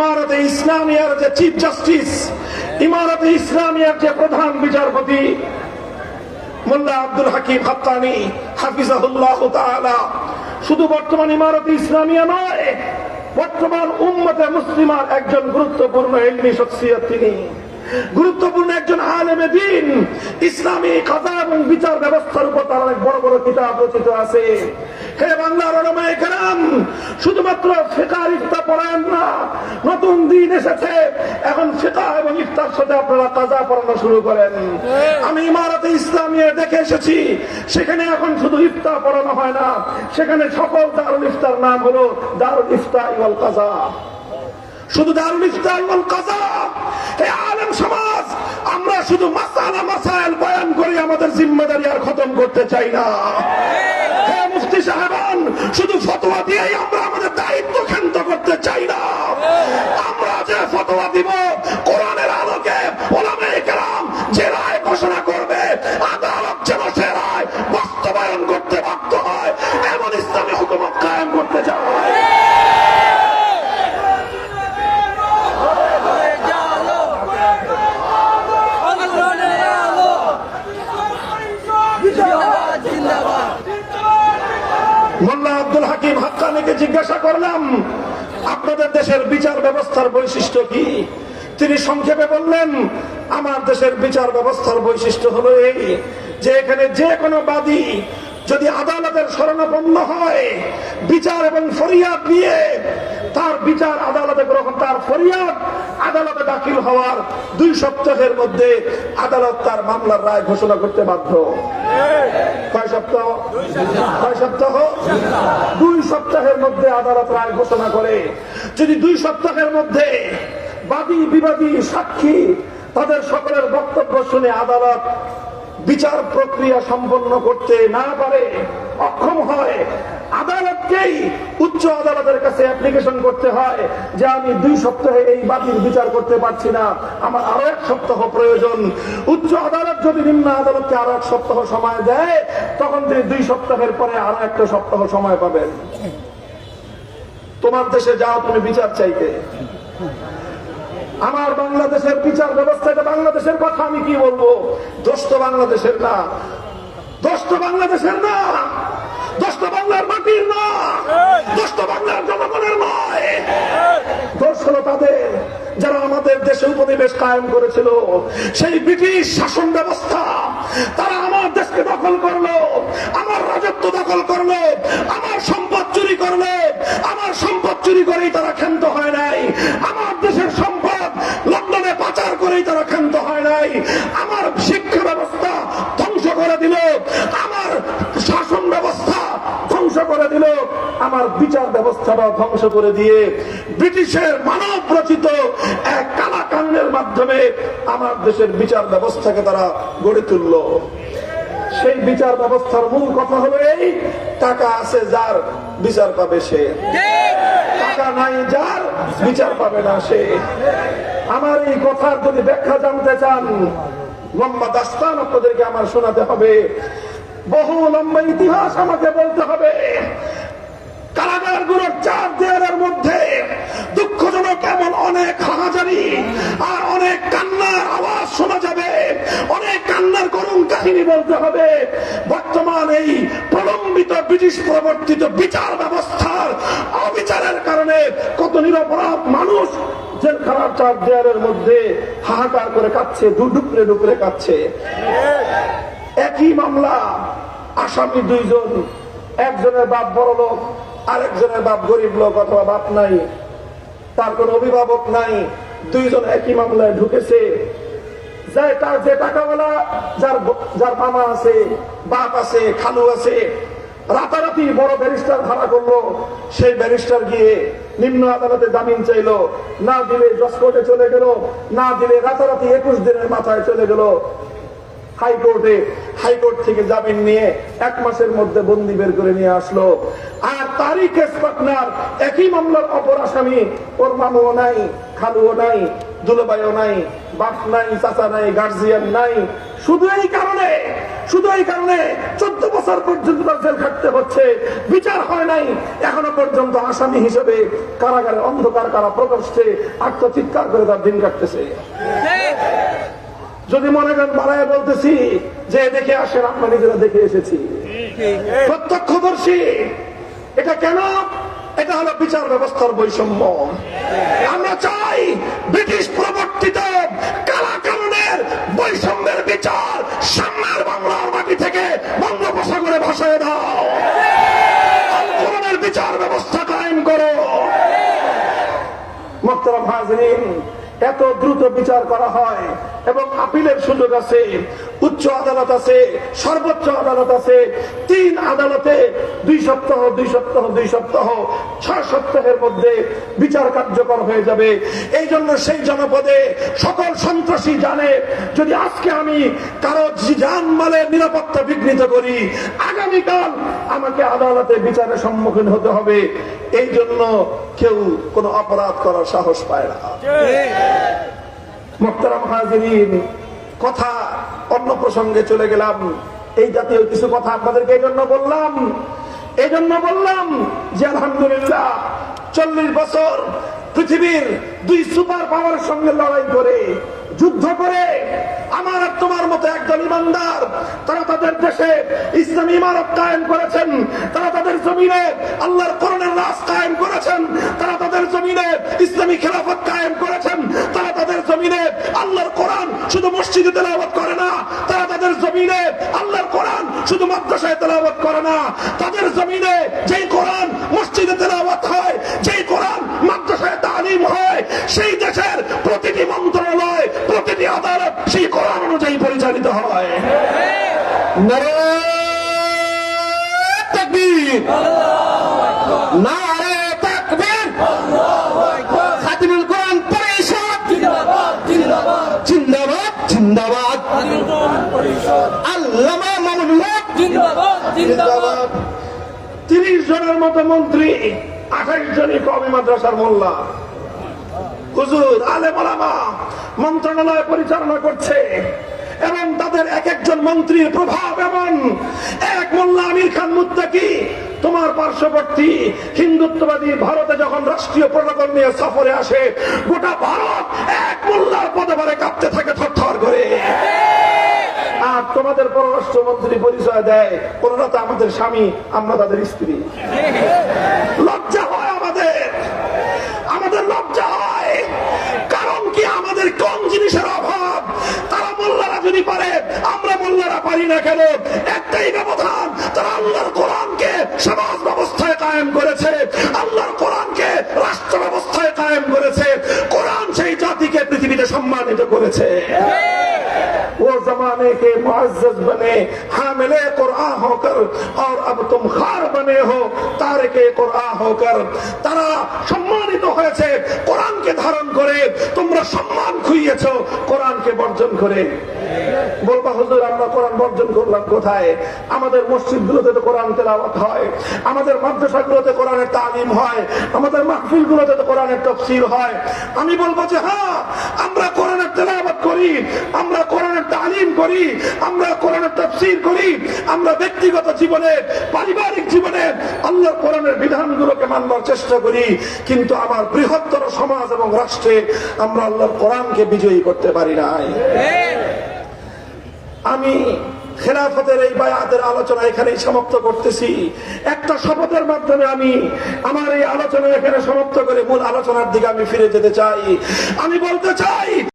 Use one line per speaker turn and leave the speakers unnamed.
ইমারতে ইসলামিয়ার যে chief justice, ইমারতে ইসলামিয়ার যে প্রধান বিচারপতি মোল্লা আব্দুল হাকিম হাক্কানি হাফিজাহুল্লাহ তাআলা, শুধু বর্তমান ইমারতে ইসলামিয়া নয়, বর্তমান উম্মতে মুসলিমার একজন গুরুত্বপূর্ণ ইলমি শখসিয়ত। তিনি গুরুত্বপূর্ণ একজন আলেমে দ্বীন। ইসলামী কাজা এবং বিচার ব্যবস্থার উপর তার অনেক বড় বড় কিতাব রচিত আছে। হে বাংলার উলামায়ে কেরাম, শুধুমাত্র ফিকহ ইফতা পড়ান না, নতুন দিন এসেছে, এখন ফিকহ এবং ইফতার সাথে আপনারা কাজা পড়ানো শুরু করেন। আমি ইমারতে ইসলামিয়া দেখে এসেছি, সেখানে এখন শুধু ইফতা পড়ানো হয় না, সেখানে সকল দারুল ইফতার নাম হলো দারুল ইফতা ওয়াল কাজা। শুধু দারুল ইফতা ওয়াল কাজা। হে আলেম সমাজ, আমরা শুধু মাসালা মাসাইল বয়ান করে আমাদের জিম্মাদারি আর খতম করতে চাই না। হে মুফতি সাহেবান, শুধু ফতোয়া দিয়েই আমরা আমাদের দায়িত্ব ক্ষান্ত করতে চাই না। আমরা যে ফতোয়া দিব, কোরআনের আলোকে উলামায়ে কেরাম যে রায় ঘোষণা করবে, আদালত যেন সে রায় বাস্তবায়ন করতে বাধ্য হয়, এমন ইসলামী হুকুমত কায়েম করতে চাই। মোল্লা আব্দুল হাকিম হাক্কানিকে জিজ্ঞাসা করলাম, আপনাদের দেশের বিচার ব্যবস্থার বৈশিষ্ট্য কি? তিনি সংক্ষেপে বললেন, আমার দেশের বিচার ব্যবস্থার বৈশিষ্ট্য হলো এই যে এখানে যে কোনো বাদী যদি আদালতের শরণাপন্ন হয়, বিচার এবং ফরিয়াদ নিয়ে তার বিচার আদালতে গ্রহণ, তার ফরিয়াদ আদালতে দাখিল হওয়ার 2 সপ্তাহের মধ্যে আদালত তার মামলার রায় ঘোষণা করতে বাধ্য। কয় সপ্তাহ? 2 সপ্তাহের মধ্যে আদালত রায় ঘোষণা করে। যদি 2 সপ্তাহের মধ্যে বাদী বিবাদী সাক্ষী তাদের সকলের বক্তব্য শুনে আদালত বিচার প্রক্রিয়া সম্পন্ন করতে না পারে, অক্ষম হয়, আদালতকেই উচ্চ আদালতের কাছে অ্যাপ্লিকেশন করতে হয় যে আমি 2 সপ্তাহে এই বাদীর বিচার করতে পারছি না, আমার আরো 1 সপ্তাহ প্রয়োজন। উচ্চ আদালত যদি নিম্ন আদালতকে আরো 1 সপ্তাহ সময় দেয়, তখন তিনি 2 সপ্তাহের পরে আরো 1 সপ্তাহ সময় পাবেন। তোমার দেশে যাও তুমি বিচার চাইতে। আমার বাংলাদেশের বিচার ব্যবস্থা, এটা বাংলাদেশের কথা আমি কি বলবো, দোষ তো বাংলাদেশের না, দোষ তো বাংলাদেশের না, দোষ তো বাংলার মাটির না, দোষ তো বাংলার জনগণের নয়। দোষ হলো তাদের যারা আমাদের দেশে উপনিবেশ কায়েম করেছিল, সেই ব্রিটিশ শাসন ব্যবস্থা। তারা আমার দেশকে দখল করলো, আমার রাজত্ব দখল করলো, আমার সম্পদ চুরি করলো। আমার সম্পদ চুরি করেই তারা ক্ষান্ত হয় নাই, আমার দেশের সম্পদ লন্ডনে পাচার করেই তারা ক্ষান্ত হয় নাই। আমার শিক্ষা ব্যবস্থা ধ্বংস করে দিল, আমার শাসন ব্যবস্থা ধ্বংস করে দিল, আমার বিচার ব্যবস্থাটা ধ্বংস করে দিয়ে ব্রিটিশের মানব রচিত এক কালাকানুনের মাধ্যমে আমার দেশের বিচার ব্যবস্থাকে তারা গড়ে তুলল। সেই বিচার ব্যবস্থার মূল কথা হলো এই, টাকা আছে যার বিচার পাবে সে, টাকা নাই যার বিচার পাবে না সে। আমার এই কথার যদি ব্যাখ্যা জানতে চান, লম্বা দাস্তান আপনাদেরকে আমার শোনাতে হবে, বহু লম্বা ইতিহাস আমাকে বলতে হবে। কারাগারগুলোর 4 দেয়ালের মধ্যে দুঃখজনক এমন অনেক হাহাজারি আর অনেক কান্নার আওয়াজ শোনা যাবে, অনেক কান্নার করুণ কাহিনী বলতে হবে। বর্তমান এই প্রলম্বিত ব্রিটিশ প্রবর্তিত বিচার ব্যবস্থার অবিচারের কারণে কত নিরপরাধ মানুষ জেলখানার 4 দেয়ালের মধ্যে হাহাকার করে কাঁদছে, ডুকরে ডুকরে কাঁদছে। একই মামলা, আসামি 2 জন, একজনের বাপ বড় লোক, আরেকজনের বাপ গরিব লোক, অথবা বাপ নাই, তার কোন অভিভাবক নাই। 2 জন একই মামলায় ঢুকেছে। তার যে টাকাওয়ালা, যার মামা আছে, বাপ আছে, খালু আছে, রাতারাতি বড় ব্যারিস্টার ভাড়া করলো। সেই ব্যারিস্টার গিয়ে নিম্ন আদালতে জামিন চাইলো, না দিলে জজ কোর্টে চলে গেল, না দিলে রাতারাতি 21 দিনের মাথায় চলে গেল হাইকোর্টে। হাইকোর্ট থেকে জামিন নিয়ে 1 মাসের মধ্যে বন্দি বের করে নিয়ে আসলো। আর তারই কেস পার্টনার, একই মামলার অপর আসামি, ওর মামুও নাই, খালুও নাই, দুলাভাইও নাই, বাপ নাই, চাচা নাই, গার্জিয়ান নাই, শুধু এই কারণে 14 বছর পর্যন্ত তার জেল খাটতে হচ্ছে, বিচার হয় নাই এখনো পর্যন্ত। আসামি হিসেবে কারাগারে অন্ধকার কারা প্রকোষ্ঠে আত্মচিৎকার করে তার দিন কাটতেছে। যদি মনে করেন বাড়ায় বলতেছি যে দেখে আসেন, আমরা নিজেরা দেখে এসেছি, প্রত্যক্ষদর্শী। এটা কেন? এটা হলো বিচার ব্যবস্থার বৈষম্য। আমরা চাই ব্রিটিশ প্রবর্তিত কালা কানুনের বৈষম্যের বিচার সামনের বাংলার মাটি থেকে বঙ্গোপসাগরে ভাসায় দাও। আল কোরআনের বিচার ব্যবস্থা কায়েম করো। মুহতারাম হাজিরিন, এত দ্রুত বিচার করা হয় এবং আপিলের সুযোগ আছে, উচ্চ আদালত আছে, সর্বোচ্চ আদালত আছে। 3 আদালতে 2 সপ্তাহ 6 সপ্তাহের মধ্যে বিচার কার্যকর হয়ে যাবে। এই জন্য সেই জনপদে সকল সন্ত্রাসী জানে, যদি আজকে আমি কারো জানমালের নিরাপত্তা বিঘ্নিত করি, আগামীকাল আমাকে আদালতে বিচারের সম্মুখীন হতে হবে। এই জন্য কেউ কোনো অপরাধ করার সাহস পায় না। মুহতারাম হাজিরিন, কথা অন্য প্রসঙ্গে চলে গেলাম। এই জাতীয় কিছু কথা আপনাদেরকে এই জন্য বললাম যে আলহামদুলিল্লাহ 40 বছর পৃথিবীর 2 সুপার পাওয়ারের সঙ্গে লড়াই করে, যুদ্ধ করে আমার আর তোমার মতো একদল ইমানদার, তারা তাদের দেশে ইসলামী ইমারত কায়েম করেছেন, তারা তাদের জমিনে আল্লাহর কোরআনের রাজ কায়েম করেছেন, তারা তাদের জমিনে ইসলামী খেলাফত কায়েম করেছেন, তারা তাদের জমিনে আল্লাহর কোরআন শুধু মসজিদে তেলাওয়াত করে না, তারা তাদের জমিনে আল্লাহর কোরআন শুধু মাদ্রাসায় তেলাওয়াত করে না, তাদের জমিনে যেই কোরআন মসজিদে তেলাওয়াত হয়, যেই কোরআন মাদ্রাসায় তালিম হয়, সেই দেশের প্রতিটি মন্ত্রণালয়, প্রতিটি আদালত সেই কোরআন অনুযায়ী পরিচালিত হয়। নারে তাকবীর, নারে তাকবীর, খাতিমুল কোরআন পরিষদ জিন্দাবাদ, জিন্দাবাদ, আল্লামা মামুনুল হক জিন্দাবাদ। 30 জনের মতো মন্ত্রী, 28 জনই কওমি মাদ্রাসার মোল্লা, হুজুর, আলেম ওলামা মন্ত্রণালয় পরিচালনা করছে এবং তাদের এক একজন মন্ত্রীর প্রভাব। এবং এক মোল্লা আমির খান মুত্তাকি তোমার পার্শ্ববর্তী হিন্দুত্ববাদী ভারতে যখন রাষ্ট্রীয় প্রোটোকল নিয়ে সফরে আসে, গোটা ভারত এক মোল্লার পদভারে কাঁপতে থাকে থরথর করে। আর তোমাদের পররাষ্ট্রমন্ত্রী পরিচয় দেয় ওনারা তো আমাদের স্বামী, আমরা তাদের স্ত্রী। লজ্জা হয় আমাদের লজ্জা হয়। কারণ কি? আমাদের কোন জিনিসের অভাব? তারা মোল্লারা যদি পারে, আমরা মোল্লারা পারি না কেন? একটাই ব্যবধান, তারা আল্লাহর কোরআনকে সমাজ ব্যবস্থায় কায়েম করেছে, আল্লাহর কোরআনকে রাষ্ট্র ব্যবস্থায় কায়েম করেছে। কোরআন সেই জাতিকে পৃথিবীতে সম্মানিত করেছে। वो जमाने के मुअज़्ज़ज़ बने हामिले कुरआन होकर और अब तुम खार बने हो तारिके कुरआन होकर। তারা সম্মানিত হয়েছে কোরআনকে ধারণ করে, তোমরা সম্মান খুইয়েছো কোরআনকে বর্জন করে। বলবা হুজুর আমরা কোরআন বর্জন করলাম কোথায়? আমাদের মসজিদগুলোতে তো কোরআন তেলাওয়াত হয়, আমাদের মাদ্রাসাগুলোতে কোরআনের তালিম হয়, আমাদের মাহফিলগুলোতে তো কোরআনের তাফসীর হয়। আমি বলবো যে হ্যাঁ, আমরা কোরআনের তেলাওয়াত করি, আমরা কোরআনের তালিম করি, আমরা কোরআনের তাফসীর করি, আমরা ব্যক্তিগত জীবনে, পারিবারিক জীবনে আল্লাহর কোরআনের বিধানগুলোকে মানবার চেষ্টা করি, কিন্তু আমার বৃহত্তর সমাজ এবং রাষ্ট্রে আমরা আল্লাহর কোরআনকে বিজয়ী করতে পারি নাই। আমি খেলাফতের এই বায়াতের আলোচনা এখানেই সমাপ্ত করতেছি। একটা শপথের মাধ্যমে আমি আমার এই আলোচনা এখানে সমাপ্ত করে মূল আলোচনার দিকে আমি ফিরে যেতে চাই। আমি বলতে চাই